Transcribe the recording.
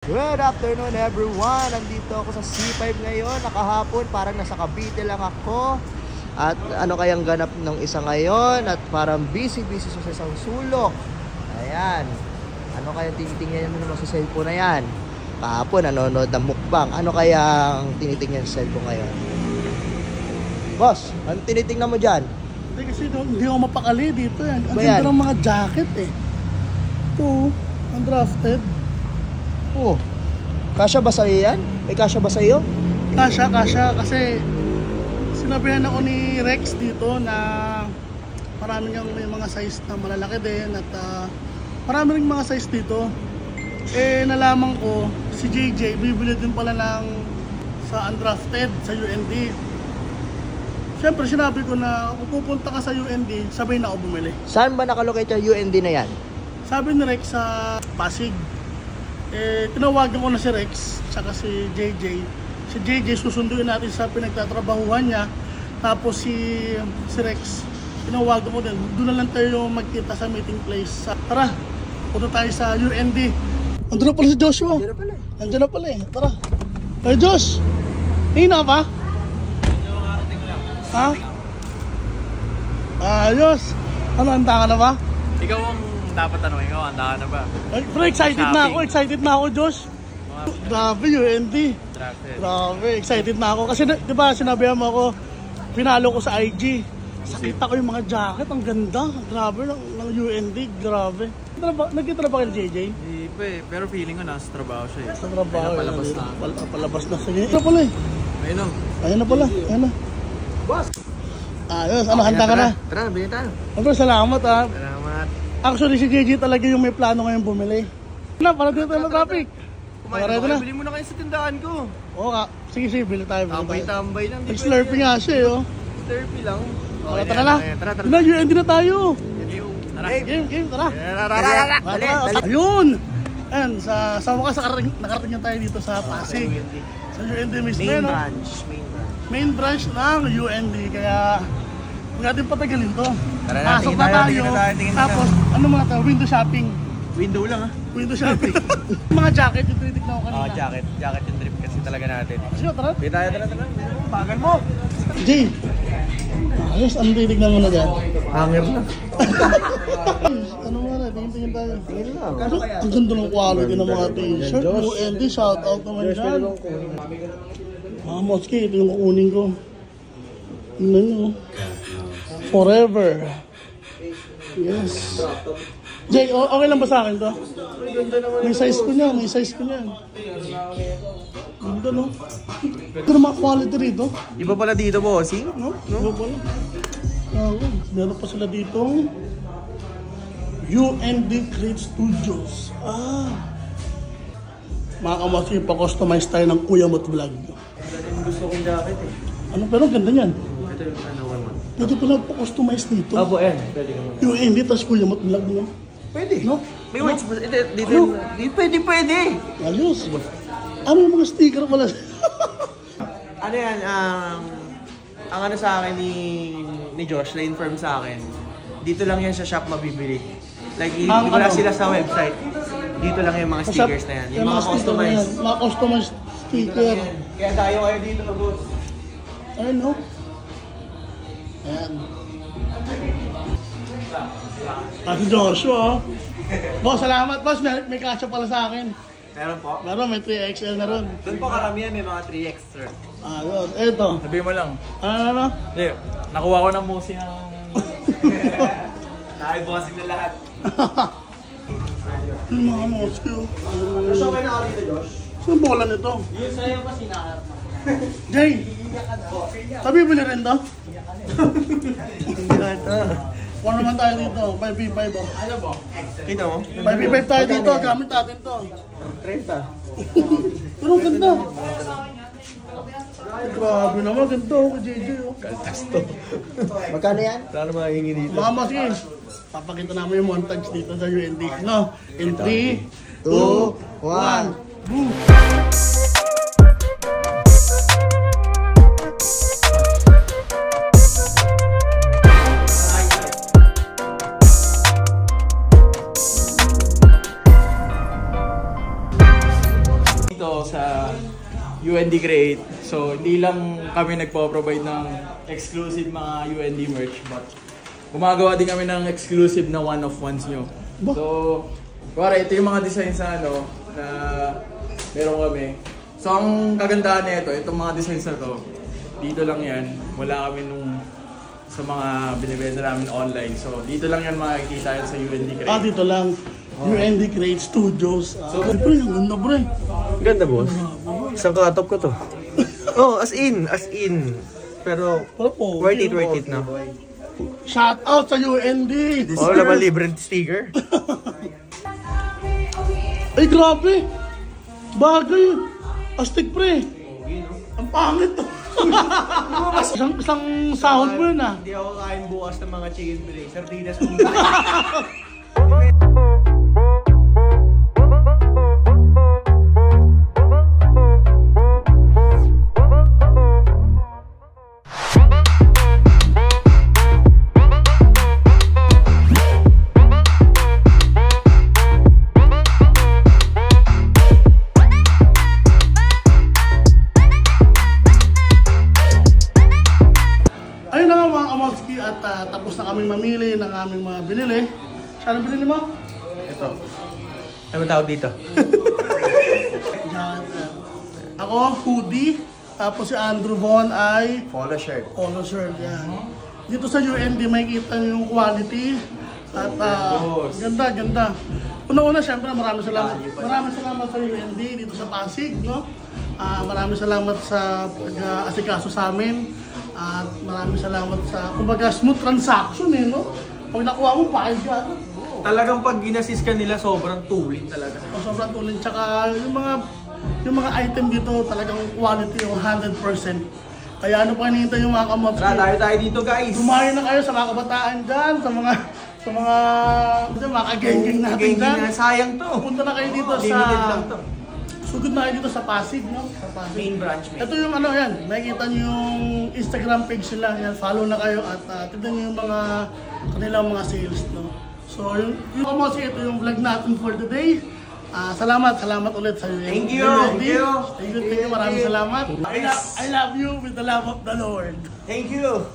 Good afternoon everyone! Nandito ako sa C5 ngayon, nakahapon, parang nasa Cavite lang ako. At ano kayang ganap ng isa ngayon? At parang busy-busy sa isang sulok. Ayan. Ano kayang tinitingnan mo sa cellphone na yan? Kahapon, nanonood ng mukbang. Ano kayang tinitingnan sa cellphone ngayon? Boss, ano tinitingnan mo dyan? Hindi kasi hindi ako mapakali dito yan. Ang ganda ng mga jacket eh. Ito, undrafted. Oh, kasya ba sa'yo yan? May kasya ba sa'yo? Kasya. Kasi sinabihan ako ni Rex dito na marami niyang may mga size na malalaki din. At marami rin mga size dito. Eh, nalaman ko, si JJ bibili din pala ng sa undrafted, sa UND. Siyempre, sinabi ko na kung pupunta ka sa UND, sabay na ako bumili. Saan ba nakalocate yung UND na yan? Sabi ni Rex sa Pasig. Eh, tinawagan ko na si Rex, saka si JJ. Si JJ susunduin natin sa pinagtatrabahuhan niya. Tapos si Rex, tinawagan ko din. Doon na lang tayo magkita sa meeting place. Tara, punta tayo sa UND. Andun na pala si Joshua. Andun na pala eh. Tara. Hey Josh, hina pa? Ha? Ayos. Ano, handa ka na ba? Ikaw ang dapat tanongin ko, handa ka na ba? Ay, pero excited na ako, Josh. Grabe, UND. Grabe, excited na ako. Kasi di ba sinabihan mo ako, pinalo ko sa IG. Sakita ko yung mga jacket, ang ganda. Grabe, ng UND, grabe. Nagkita na ba kayo JJ? Hindi pa eh, pero feeling ko nasa trabaho siya eh. Sa trabaho. Palabas na. Palabas na. Sige. Ito pala eh. Ayun na pala. Ayun na. Boss! Ayos, ano, handa ka na? Tara, bilhin tayo. Pero salamat ha. Salamat. Actually, si JJ talaga yung may plano ngayon bumili. Na, para dito tayo traffic. Kumain na. Bili mo na kayo sa tindahan ko. Oo nga. Sige, bili tayo. Tambay lang. Nag-slurping nga siya eh. Slurpee lang. Okay, tara na. Tara. UND na tayo. Tara. Game, tara. Dali. Ayun. Ayan, sa wakas nakarating na tayo dito sa Pasig. Sa UND mismo. Main branch ng UND. Kaya huwag natin patagalin to. Pasok na tayo. Tapos, ano mga tayo? Window shopping. Window lang ah. Window shopping. Mga jacket, yung tinitignan ko kanina. Jacket yung drip kasi talaga natin. Sige, tara. Tara. Bagal mo. Jay, ayos, ano tinitignan mo na dyan? Hanger na. Ano nga na, tingin tayo. Tingin lang. Ang ganda ng quality ng mga t-shirt. UND, shout out naman dyan. Moski, ito yung kukunin ko. Tingnan nyo. Forever. Yes. Jay, okay lang ba sa akin to? May size ko niyan. Ganda no? Ito na mga quality rito. Iba pala dito, bossing? No? Iba pala. Meron pa sila dito. UND Create Studios. Mga kamoski, pa-customize tayo ng Kuya Mot Vlog. Gusto kong jacket eh. Ano, pero ganda niyan. Ito yung ano. Pwede pa nagpa-customize dito. Abo, pwede ka mo. UND, tas Kuya Mot Vlog mo. Pwede. No? May white spots. Dito. Pwede. Ayos. Ano yung mga sticker pala? Ano yan, ang ano sa akin ni Josh, na-inform sa akin, dito lang yan sa shop mabibili. Like, hindi wala sila sa website. Dito lang yung mga stickers na yan. Yung mga customized. Mga customized sticker. Kaya tayo kayo dito, boss. Ayun, no? Ayan. Kasi Joshua, boss, salamat, boss. May kasya pala sa akin. Meron po? Meron, may 3XL na ron. Doon po karamihan may mga 3X, sir. Yun. Eto. Sabihin mo lang. Ano? Hindi, nakuha ko ng musi ng... Nakaibosing na lahat. Yung mga moski. Gusto ko na ako dito, Josh? Saan bola nito? Yung sa'yo pa sinaharap mo. Jay, sabi bili rin to? Kung naman tayo dito, 5v5 oh. Ano po? Kita mo? 5v5 tayo dito, gamit natin to. 30. Pero ganda. Grabe naman, ganda oh, kay JJ oh. Kaltas to. Magkano yan? Wala naman hihingi dito. Mga sige, papakita namin yung montage dito sa UND. No? In 3, 2, 1, boom! dito sa UND Create. So, hindi lang kami nagpo-provide ng exclusive mga UND merch, but gumagawa din kami ng exclusive na one-of-ones nyo. So, kuwari, ito yung mga designs na na meron kami. So, ang kagandahan nito, itong mga designs na to, dito lang yan. Wala kami sa mga binibenta namin online. So, dito lang yan makikita yan sa UND Create. Dito lang. UND Create Studios. So, pre, ang ganda, pre. Ganda, boss. Isang katop ko to. Oh, as in. Pero, worth it na. Shout out sa UND. Oh, naman libreng sticker. Ay, grabe. Bagay. Astig, pre. Ang pangit to. isang sahod mo yun, ah. Hindi ako kain bukas ng mga chicken fillet. Sardinas kung tapos na kami mamili ng aming mga binili. Saan binili mo? ito. Ano tawag dito? Ako, hoodie. Tapos si Andrew Von ay Polo shirt. polo shirt. Yan. Dito sa UND may kita yung quality. At ganda. Una-una, syempre maraming salamat. Maraming salamat sa UND dito sa Pasig. No? Maraming salamat sa pag-asikaso sa amin. At maraming salamat sa, kumbaga, smooth transaction no? Pag nakuha mo, pakay ka. Talagang pag ginasis ka nila, sobrang tulit talaga. Sobrang tulit. Tsaka yung mga item dito, talagang quality yung 100%. Kaya ano pa hinihintay yung mga kamots? Tara, tayo dito, guys. Dumayo na kayo sa mga kabataan dyan, sa mga kagengeng natin dyan. Sayang to. Punta na kayo dito Limited lang to. Sugod na kayo dito sa Pasig, no? Sa Pasig. Main branch. Ito yung yan. Nakikita nyo yung Instagram page nila. Yan, follow na kayo at tignan nyo yung kanilang mga sales, no? So, yung kamosi, ito yung vlog natin for today. Salamat ulit sa iyo. Thank you. Maraming salamat. I love you with the love of the Lord. Thank you.